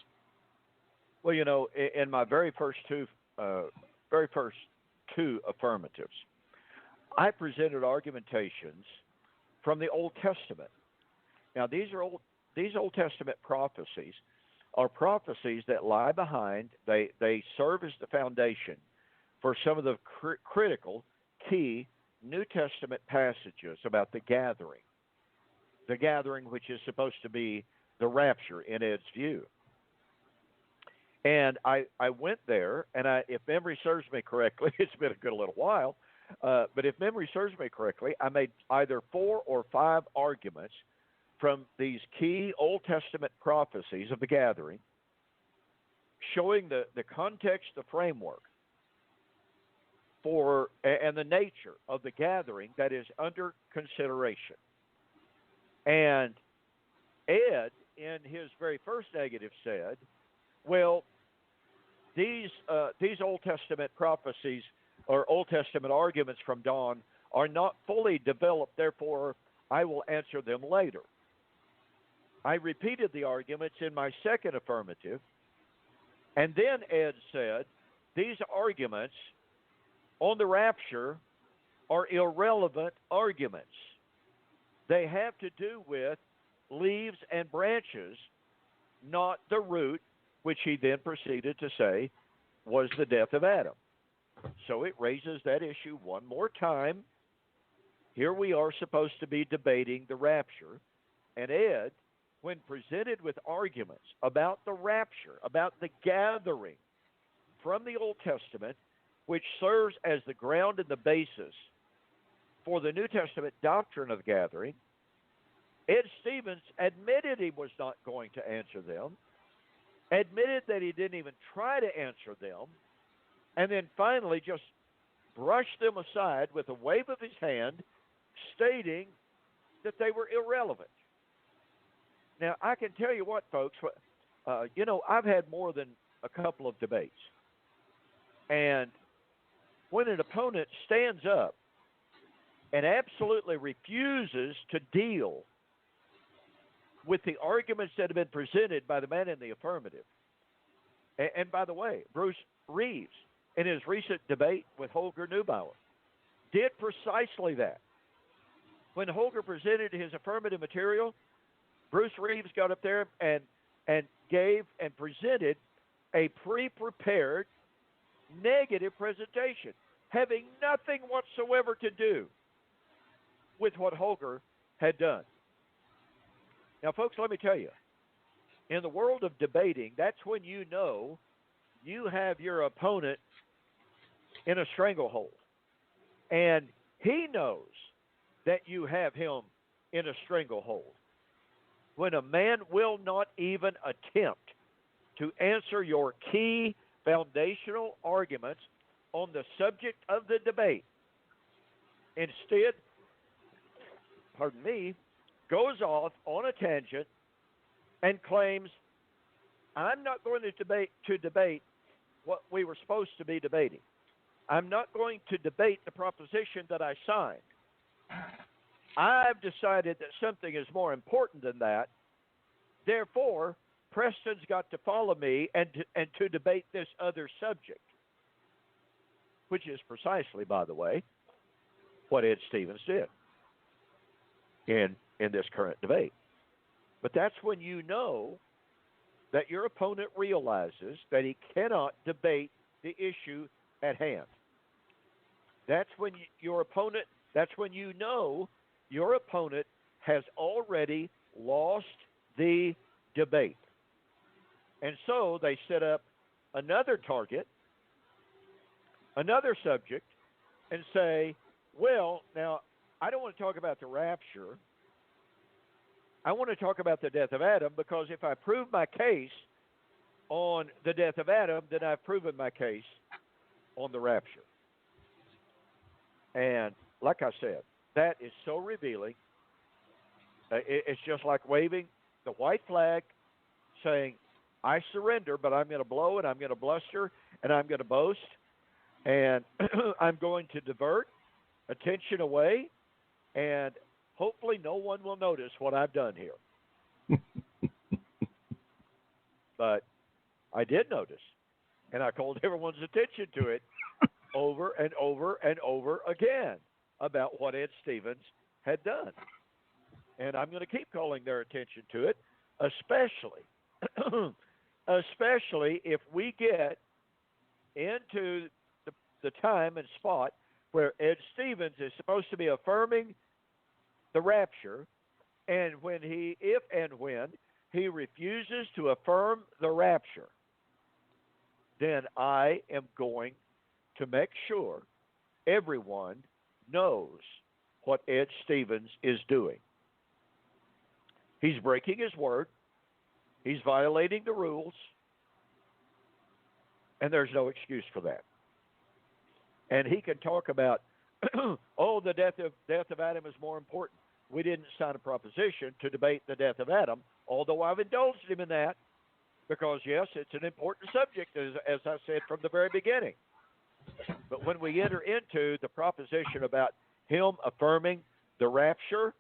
Well, in my very first two affirmatives, I presented argumentations from the Old Testament. Now, these Old Testament prophecies are prophecies that lie behind. They serve as the foundation for some of the critical, key New Testament passages about the gathering which is supposed to be the rapture in Ed's view. And I went there, and if memory serves me correctly, it's been a good little while, but if memory serves me correctly, I made either 4 or 5 arguments from these key Old Testament prophecies of the gathering, showing the context, the framework for and the nature of the gathering that is under consideration. And Ed, in his very first negative, said, well, these Old Testament prophecies or Old Testament arguments from Don are not fully developed, therefore I will answer them later. I repeated the arguments in my second affirmative, and then Ed said, these arguments on the rapture are irrelevant arguments. They have to do with leaves and branches, not the root, which he then proceeded to say was the death of Adam. So it raises that issue one more time. Here we are supposed to be debating the rapture. And Ed, when presented with arguments about the rapture, about the gathering from the Old Testament, which serves as the ground and the basis for the New Testament doctrine of gathering, Ed Stevens admitted he was not going to answer them, admitted that he didn't even try to answer them, and then finally just brushed them aside with a wave of his hand, stating that they were irrelevant. Now, I can tell you what, folks, I've had more than a couple of debates. And when an opponent stands up and absolutely refuses to deal with the arguments that have been presented by the man in the affirmative, and by the way, Bruce Reeves, in his recent debate with Holger Neubauer, did precisely that. When Holger presented his affirmative material, Bruce Reeves got up there and gave and presented a pre-prepared negative presentation, having nothing whatsoever to do with what Holger had done. Now, folks, let me tell you, in the world of debating, that's when you know you have your opponent in a stranglehold. And he knows that you have him in a stranglehold. When a man will not even attempt to answer your key foundational arguments on the subject of the debate, instead, goes off on a tangent and claims, I'm not going to debate what we were supposed to be debating. I'm not going to debate the proposition that I signed. I've decided that something is more important than that. Therefore, Preston's got to follow me and to debate this other subject, which is precisely, by the way, what Ed Stevens did in this current debate. But that's when you know that your opponent realizes that he cannot debate the issue at hand. That's when you know your opponent has already lost the debate. And so they set up another target, another subject, and say, well, now, I don't want to talk about the rapture. I want to talk about the death of Adam, because if I prove my case on the death of Adam, then I've proven my case on the rapture. And like I said, that is so revealing. It's just like waving the white flag, saying, I surrender, but I'm going to blow and I'm going to bluster and I'm going to boast and I'm going to divert attention away, and hopefully no one will notice what I've done here. But I did notice, and I called everyone's attention to it over and over and over again about what Ed Stevens had done. And I'm going to keep calling their attention to it, especially if we get into the time and spot where Ed Stevens is supposed to be affirming the rapture, and if and when he refuses to affirm the rapture, then I am going to make sure everyone knows what Ed Stevens is doing. He's breaking his word. He's violating the rules. And there's no excuse for that. And he can talk about, the death of Adam is more important. We didn't sign a proposition to debate the death of Adam, although I've indulged him in that, because, yes, it's an important subject, as I said from the very beginning. But when we enter into the proposition about him affirming the rapture,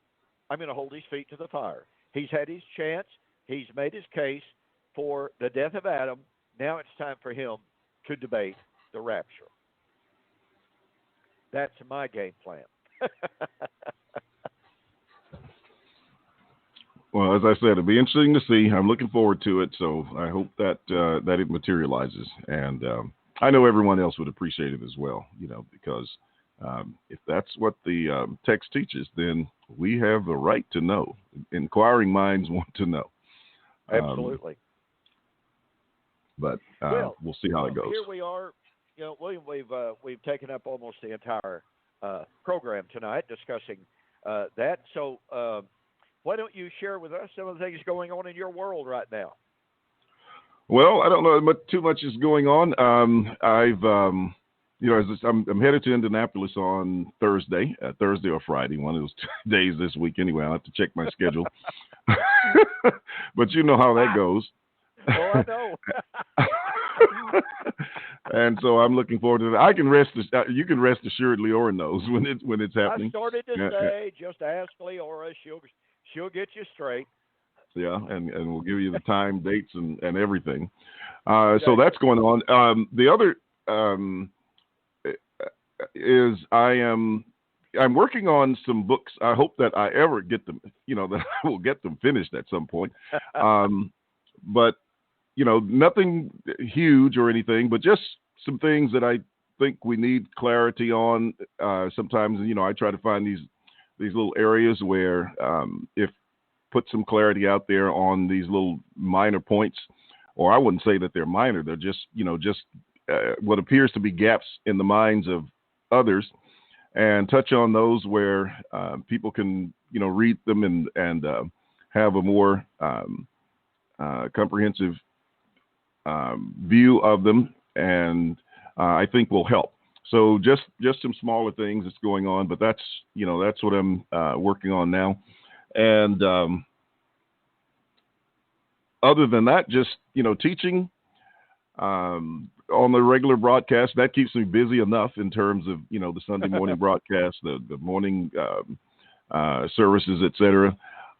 I'm going to hold his feet to the fire. He's had his chance. He's made his case for the death of Adam. Now it's time for him to debate the rapture. That's my game plan. Well, as I said, it'll be interesting to see. I'm looking forward to it. So I hope that that it materializes, and I know everyone else would appreciate it as well. Because if that's what the text teaches, then we have the right to know. Inquiring minds want to know. Um, Absolutely. but Well, we'll see how it goes. here we are. William, we've taken up almost the entire program tonight discussing that. So, why don't you share with us some of the things going on in your world right now? Well, I don't know what too much is going on. I'm headed to Indianapolis on Thursday or Friday, one of those days this week. Anyway, I'll have to check my schedule. But you know how that goes. Oh, I know. And so I'm looking forward to that. I can rest. You can rest assured, Leora knows when it's happening. I started to say, just ask Leora; she'll get you straight. Yeah, and we'll give you the time, dates, and everything. Exactly. So that's going on. The other is I'm working on some books. I hope that I ever get them. That I will get them finished at some point. But nothing huge or anything, but just some things that I think we need clarity on. Sometimes, I try to find these little areas where if put some clarity out there on these little minor points, or I wouldn't say that they're minor. They're just, what appears to be gaps in the minds of others, and touch on those where people can, read them and have a more comprehensive view of them, and I think will help. So just some smaller things that's going on, but that's what I'm working on now. And other than that, just teaching on the regular broadcast. That keeps me busy enough in terms of the Sunday morning broadcast, the morning services, etc.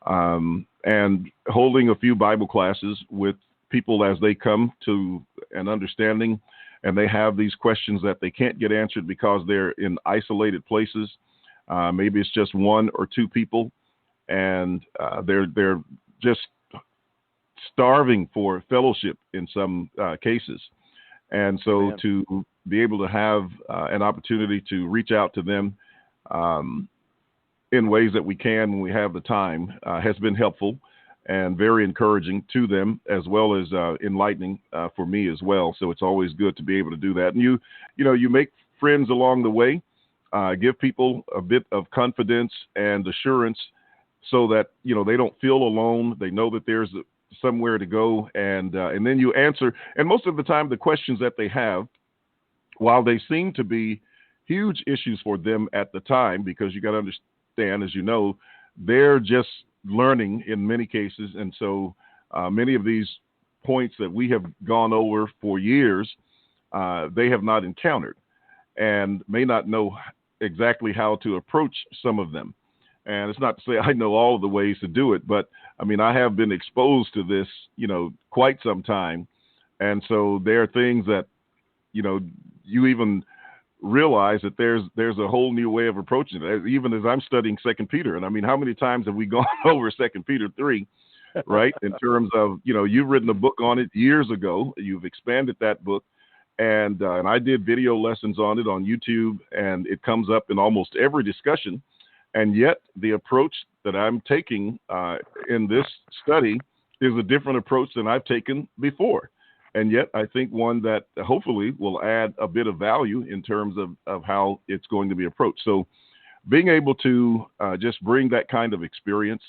And holding a few Bible classes with people as they come to an understanding, and they have these questions that they can't get answered because they're in isolated places. Maybe it's just one or two people, and they're just starving for fellowship in some cases. And so Amen. to be able to have an opportunity to reach out to them in ways that we can when we have the time has been helpful and very encouraging to them, as well as enlightening for me as well. So it's always good to be able to do that. And you make friends along the way, give people a bit of confidence and assurance so that, they don't feel alone. They know that there's somewhere to go, and then you answer. And most of the time, the questions that they have, while they seem to be huge issues for them at the time, because you got to understand, as you know, they're just learning in many cases, and so many of these points that we have gone over for years, they have not encountered and may not know exactly how to approach some of them. And it's not to say I know all of the ways to do it, but I mean, I have been exposed to this, quite some time. And so there are things that, you even realize that there's a whole new way of approaching it, even as I'm studying Second Peter. And I mean, how many times have we gone over Second Peter 3, right? In terms of, you've written a book on it years ago. You've expanded that book. And I did video lessons on it on YouTube, and it comes up in almost every discussion. And yet the approach that I'm taking in this study is a different approach than I've taken before. And yet I think one that hopefully will add a bit of value in terms of how it's going to be approached. So being able to just bring that kind of experience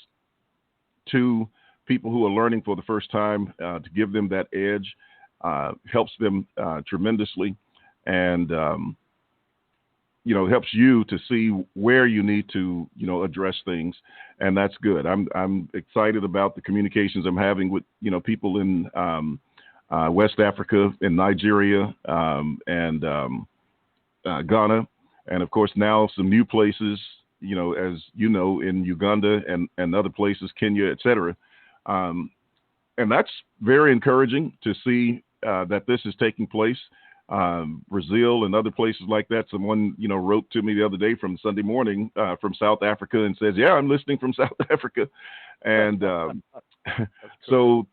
to people who are learning for the first time, to give them that edge, helps them tremendously. And helps you to see where you need to, address things. And that's good. I'm excited about the communications I'm having with, people in West Africa, in Nigeria, and Ghana. And of course, now some new places, as you know, in Uganda and other places, Kenya, et cetera. And that's very encouraging to see that this is taking place. Brazil and other places like that. Someone, wrote to me the other day from Sunday morning from South Africa and says, "Yeah, I'm listening from South Africa," and That's cool. so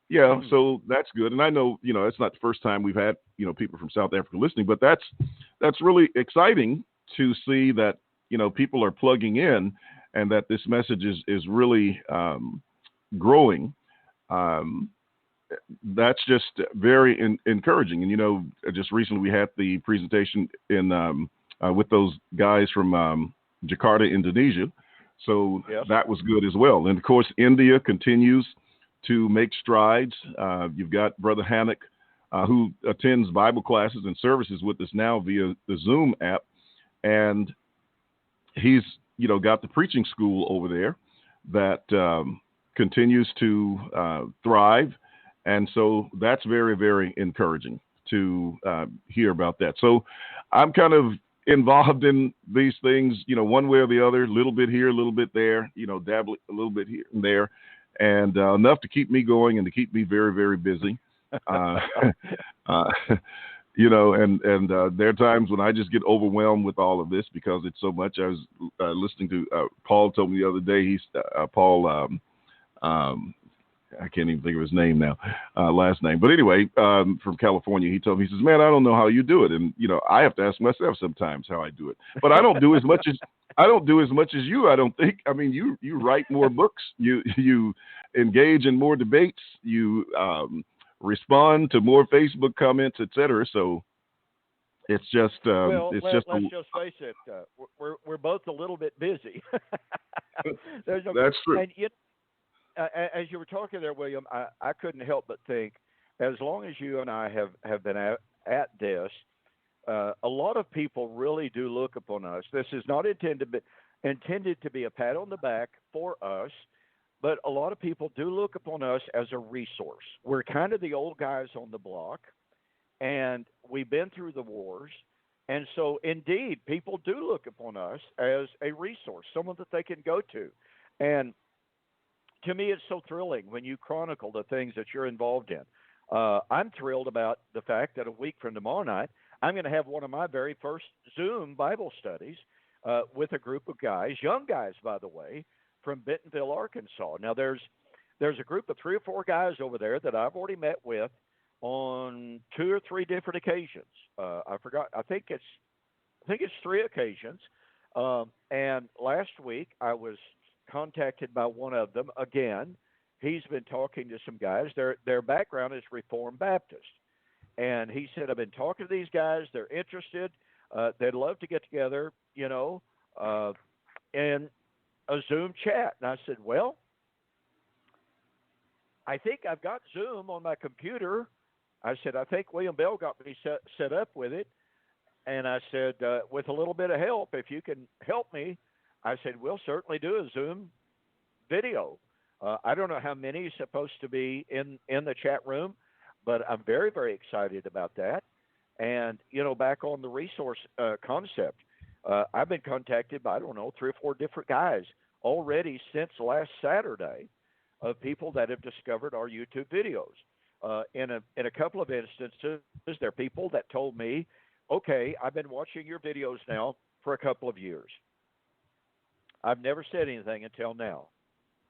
yeah, so that's good. And I know, it's not the first time we've had, people from South Africa listening, but that's really exciting to see that, people are plugging in and that this message is really growing. Um, that's just very encouraging. And, just recently we had the presentation in with those guys from Jakarta, Indonesia. So Yes. that was good as well. And of course, India continues to make strides. You've got Brother Hannock, who attends Bible classes and services with us now via the Zoom app. And he's, got the preaching school over there that continues to thrive. And so that's very, very encouraging to hear about that. So I'm kind of involved in these things, one way or the other, a little bit here, a little bit there, dabble a little bit here and there, and enough to keep me going and to keep me very, very busy. Uh, uh, and there are times when I just get overwhelmed with all of this because it's so much. I was listening to Paul told me the other day. Paul. I can't even think of his name now, last name. But anyway, from California, he told me, he says, "Man, I don't know how you do it." And, I have to ask myself sometimes how I do it. But I don't do as much as you, I don't think. I mean, you write more books, you engage in more debates, you respond to more Facebook comments, etc. So it's just Well, let's just face it. We're both a little bit busy. There's no, that's true. and as you were talking there, William, I couldn't help but think, as long as you and I have been at this, a lot of people really do look upon us. This is not intended to be a pat on the back for us, but a lot of people do look upon us as a resource. We're kind of the old guys on the block, and we've been through the wars. And so, indeed, people do look upon us as a resource, someone that they can go to. And to me, it's so thrilling when you chronicle the things that you're involved in. I'm thrilled about the fact that a week from tomorrow night, I'm going to have one of my very first Zoom Bible studies with a group of guys, young guys, by the way, from Bentonville, Arkansas. Now, there's a group of 3 or 4 guys over there that I've already met with on 2 or 3 different occasions. I forgot. I think it's 3 occasions. And last week I was contacted by one of them again. He's been talking to some guys. Their background is Reformed Baptist, and he said, "I've been talking to these guys. They're interested. They'd love to get together, in a Zoom chat." And I said, "Well, I think I've got Zoom on my computer." I said, "I think William Bell got me set up with it." And I said, "With a little bit of help, if you can help me," I said, "we'll certainly do a Zoom video." I don't know how many is supposed to be in the chat room, but I'm very, very excited about that. And, back on the resource concept, I've been contacted by, I don't know, 3 or 4 different guys already since last Saturday of people that have discovered our YouTube videos. In a couple of instances, there are people that told me, "Okay, I've been watching your videos now for a couple of years. I've never said anything until now.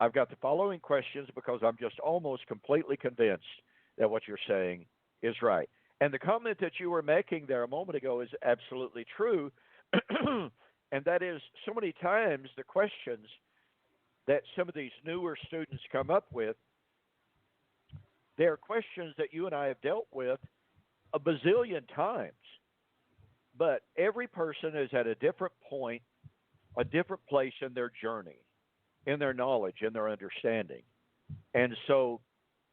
I've got the following questions because I'm just almost completely convinced that what you're saying is right." And the comment that you were making there a moment ago is absolutely true. And that is, so many times the questions that some of these newer students come up with, they're questions that you and I have dealt with a bazillion times. But every person is at a different point, a different place in their journey, in their knowledge, in their understanding. And so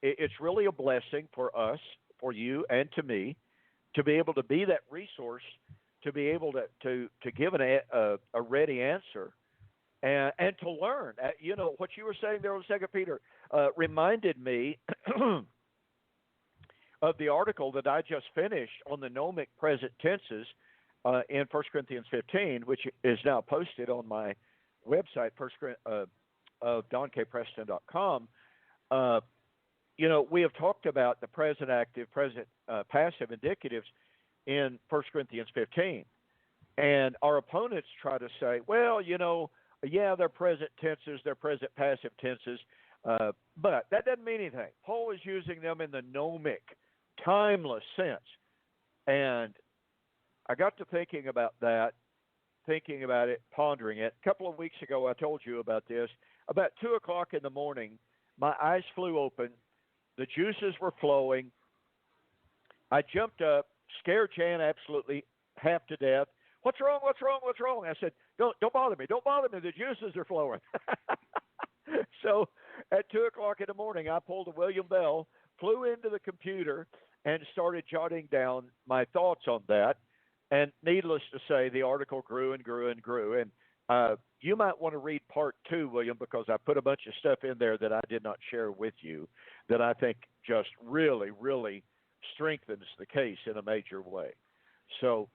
it's really a blessing for us, for you, and to me, to be able to be that resource, to be able to give a ready answer, and to learn. What you were saying there on 2 Peter reminded me of the article that I just finished on the gnomic present tenses in 1 Corinthians 15, which is now posted on my website, DonKPreston.com. We have talked about the present active, present passive indicatives in 1 Corinthians 15. And our opponents try to say, well, yeah, they're present tenses, they're present passive tenses, but that doesn't mean anything. Paul is using them in the gnomic, timeless sense. And I got to thinking about that, thinking about it, pondering it. A couple of weeks ago, I told you about this. About 2 o'clock in the morning, my eyes flew open. The juices were flowing. I jumped up, scared Jan absolutely half to death. What's wrong? What's wrong? What's wrong? I said, don't bother me. Don't bother me. The juices are flowing. So at 2 o'clock in the morning, I pulled a William Bell, flew into the computer, and started jotting down my thoughts on that. And needless to say, the article grew and grew and grew. And you might want to read part 2, William, because I put a bunch of stuff in there that I did not share with you that I think just really, really strengthens the case in a major way. So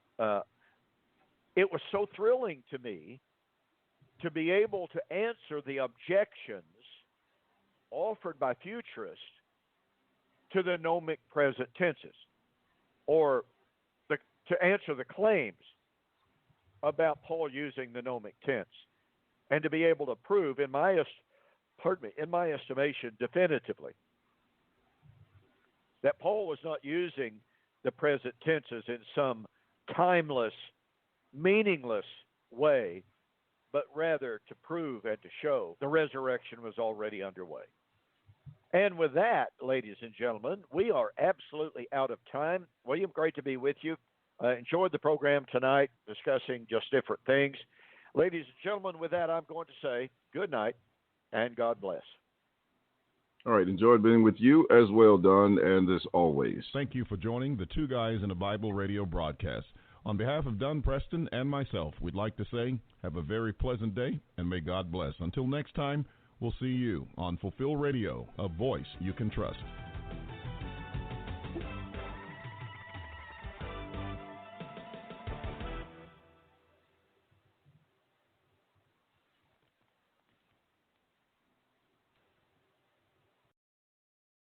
it was so thrilling to me to be able to answer the objections offered by futurists to the gnomic present tenses, or to answer the claims about Paul using the gnomic tense, and to be able to prove, in my estimation, definitively, that Paul was not using the present tenses in some timeless, meaningless way, but rather to prove and to show the resurrection was already underway. And with that, ladies and gentlemen, we are absolutely out of time. William, great to be with you. Enjoyed the program tonight, discussing just different things. Ladies and gentlemen, with that, I'm going to say good night and God bless. All right, enjoyed being with you as well, Don, and as always. Thank you for joining the Two Guys in a Bible radio broadcast. On behalf of Don Preston and myself, we'd like to say have a very pleasant day, and may God bless. Until next time, we'll see you on Fulfill Radio, a voice you can trust.